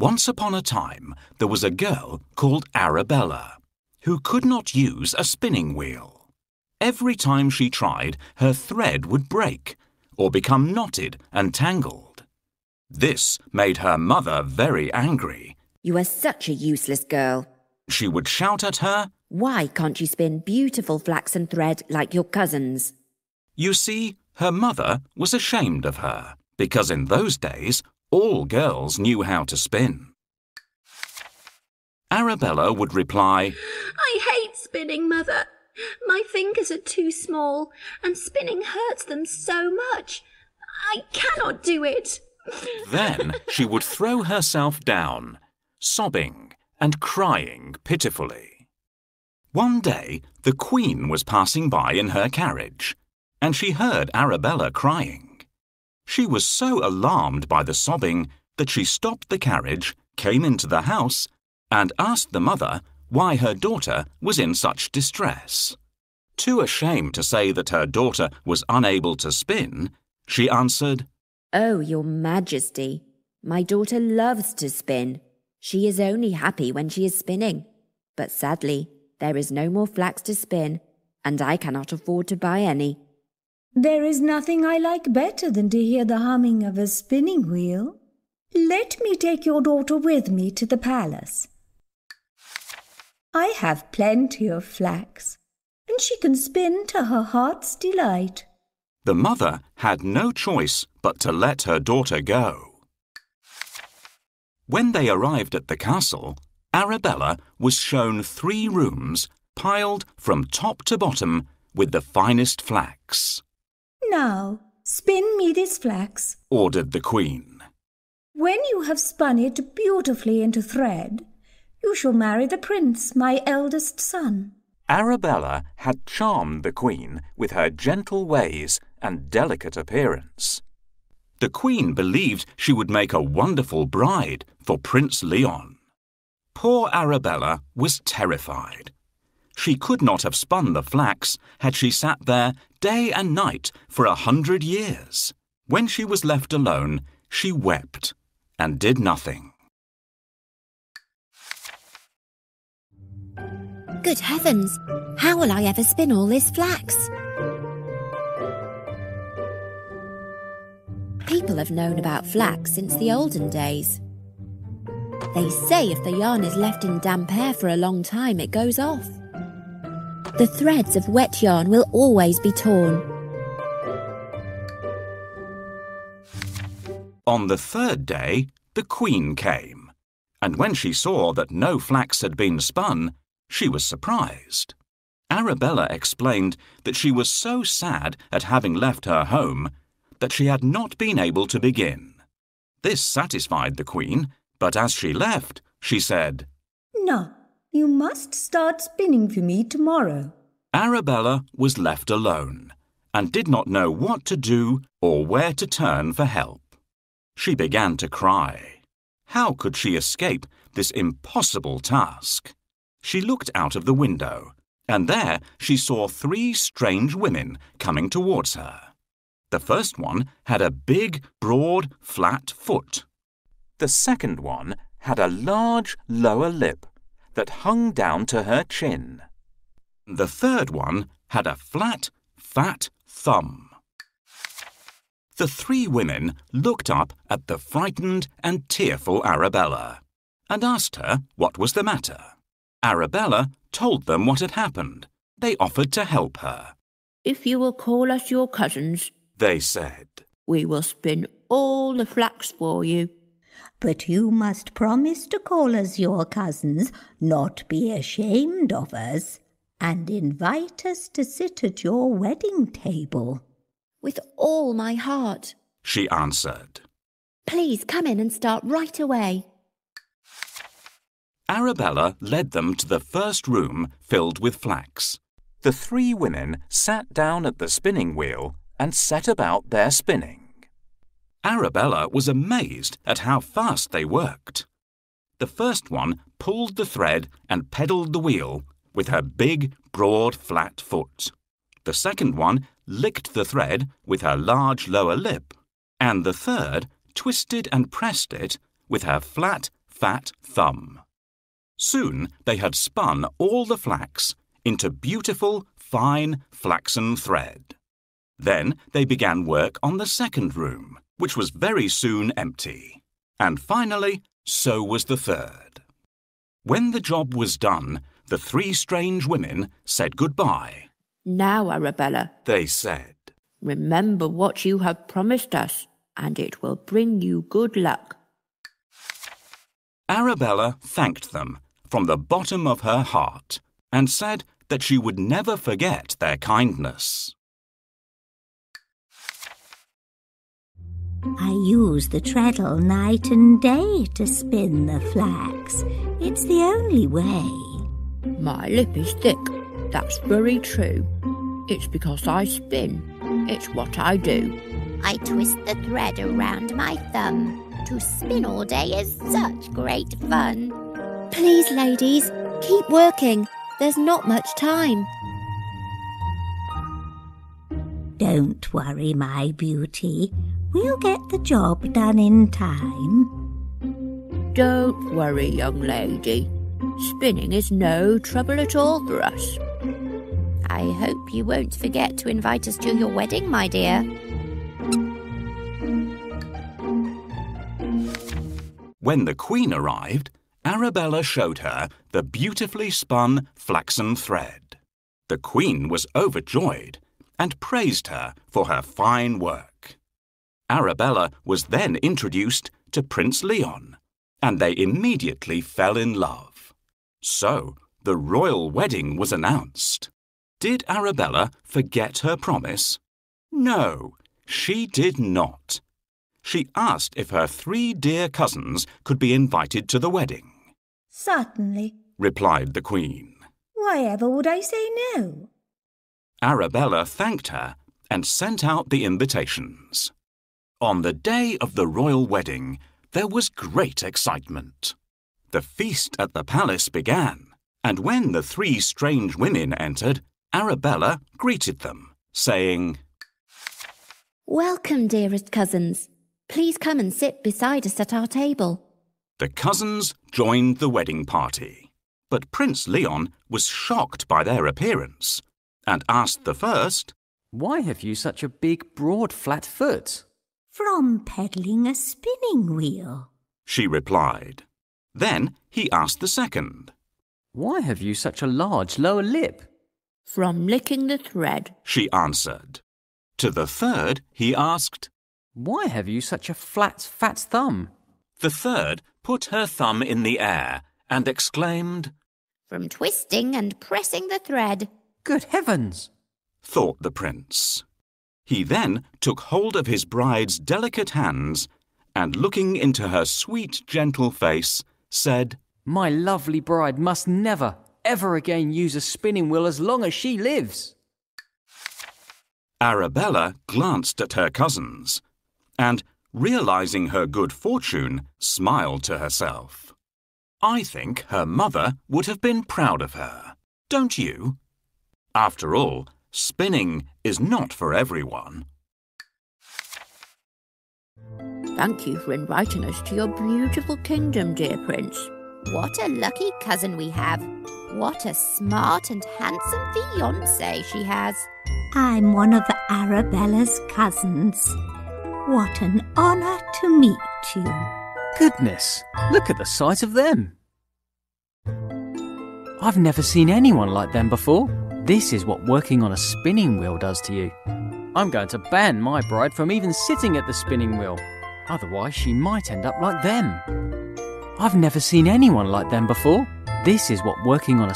Once upon a time, there was a girl called Arabella who could not use a spinning wheel. Every time she tried, her thread would break or become knotted and tangled. This made her mother very angry. "You are such a useless girl," she would shout at her. "Why can't you spin beautiful flaxen thread like your cousins?" You see, her mother was ashamed of her, because in those days, all girls knew how to spin. Arabella would reply, "I hate spinning, Mother. My fingers are too small, and spinning hurts them so much. I cannot do it." Then she would throw herself down, sobbing and crying pitifully. One day, the Queen was passing by in her carriage, and she heard Arabella crying. She was so alarmed by the sobbing that she stopped the carriage, came into the house, and asked the mother why her daughter was in such distress. Too ashamed to say that her daughter was unable to spin, she answered, "Oh, Your Majesty, my daughter loves to spin. She is only happy when she is spinning. But sadly, there is no more flax to spin, and I cannot afford to buy any." "There is nothing I like better than to hear the humming of a spinning wheel. Let me take your daughter with me to the palace. I have plenty of flax, and she can spin to her heart's delight." The mother had no choice but to let her daughter go. When they arrived at the castle, Arabella was shown 3 rooms piled from top to bottom with the finest flax. "Now, spin me this flax," ordered the Queen. "When you have spun it beautifully into thread, you shall marry the prince, my eldest son." Arabella had charmed the Queen with her gentle ways and delicate appearance. The Queen believed she would make a wonderful bride for Prince Leon. Poor Arabella was terrified. She could not have spun the flax had she sat there day and night for 100 years. When she was left alone, she wept and did nothing. Good heavens! How will I ever spin all this flax? People have known about flax since the olden days. They say if the yarn is left in damp air for a long time, it goes off. The threads of wet yarn will always be torn. On the 3rd day, the Queen came, and when she saw that no flax had been spun, she was surprised. Arabella explained that she was so sad at having left her home that she had not been able to begin. This satisfied the Queen, but as she left, she said, "Now, you must start spinning for me tomorrow." Arabella was left alone and did not know what to do or where to turn for help. She began to cry. How could she escape this impossible task? She looked out of the window, and there she saw 3 strange women coming towards her. The first one had a big, broad, flat foot. The second one had a large lower lip that hung down to her chin. The third one had a flat, fat thumb. The 3 women looked up at the frightened and tearful Arabella and asked her what was the matter. Arabella told them what had happened. They offered to help her. "If you will call us your cousins," they said, "we will spin all the flax for you." "But you must promise to call us your cousins, not be ashamed of us, and invite us to sit at your wedding table." "With all my heart," she answered. "Please come in and start right away." Arabella led them to the first room filled with flax. The 3 women sat down at the spinning wheel and set about their spinning. Arabella was amazed at how fast they worked. The first one pulled the thread and pedalled the wheel with her big, broad, flat foot. The second one licked the thread with her large lower lip, and the third twisted and pressed it with her flat, fat thumb. Soon they had spun all the flax into beautiful, fine flaxen thread. Then they began work on the second room, which was very soon empty. And finally, so was the third. When the job was done, the three strange women said goodbye. Now, Arabella, They said, remember what you have promised us, and it will bring you good luck. Arabella thanked them from the bottom of her heart and said that she would never forget their kindness. I use the treadle night and day to spin the flax. It's the only way. My lip is thick. That's very true. It's because I spin. It's what I do. I twist the thread around my thumb. To spin all day is such great fun. Please, ladies, keep working. There's not much time. Don't worry, my beauty. We'll get the job done in time. Don't worry, young lady. Spinning is no trouble at all for us. I hope you won't forget to invite us to your wedding, my dear. When the Queen arrived, Arabella showed her the beautifully spun flaxen thread. The Queen was overjoyed and praised her for her fine work. Arabella was then introduced to Prince Leon, and they immediately fell in love. So, the royal wedding was announced. Did Arabella forget her promise? No, she did not. She asked if her three dear cousins could be invited to the wedding. Certainly. Replied the Queen. Why ever would I say no? Arabella thanked her and sent out the invitations. On the day of the royal wedding, there was great excitement. The feast at the palace began, and when the three strange women entered, Arabella greeted them, saying, Welcome, dearest cousins. Please come and sit beside us at our table. The cousins joined the wedding party, but Prince Leon was shocked by their appearance and asked the first, Why have you such a big, broad, flat foot? From peddling a spinning wheel. She replied. Then he asked the second. Why have you such a large lower lip? From licking the thread. She answered. To the third he asked, Why have you such a flat, fat thumb? The third put her thumb in the air and exclaimed, From twisting and pressing the thread. Good heavens! Thought the prince. He then took hold of his bride's delicate hands and, looking into her sweet, gentle face, said, My lovely bride must never, ever again use a spinning wheel as long as she lives. Arabella glanced at her cousins and, realizing her good fortune, smiled to herself. I think her mother would have been proud of her, don't you? After all, spinning is not for everyone. Thank you for inviting us to your beautiful kingdom, dear Prince. What a lucky cousin we have. What a smart and handsome fiancé she has. I'm one of Arabella's cousins. What an honour to meet you. Goodness, look at the size of them. I've never seen anyone like them before. This is what working on a spinning wheel does to you. I'm going to ban my bride from even sitting at the spinning wheel. Otherwise, she might end up like them. I've never seen anyone like them before. This is what working on a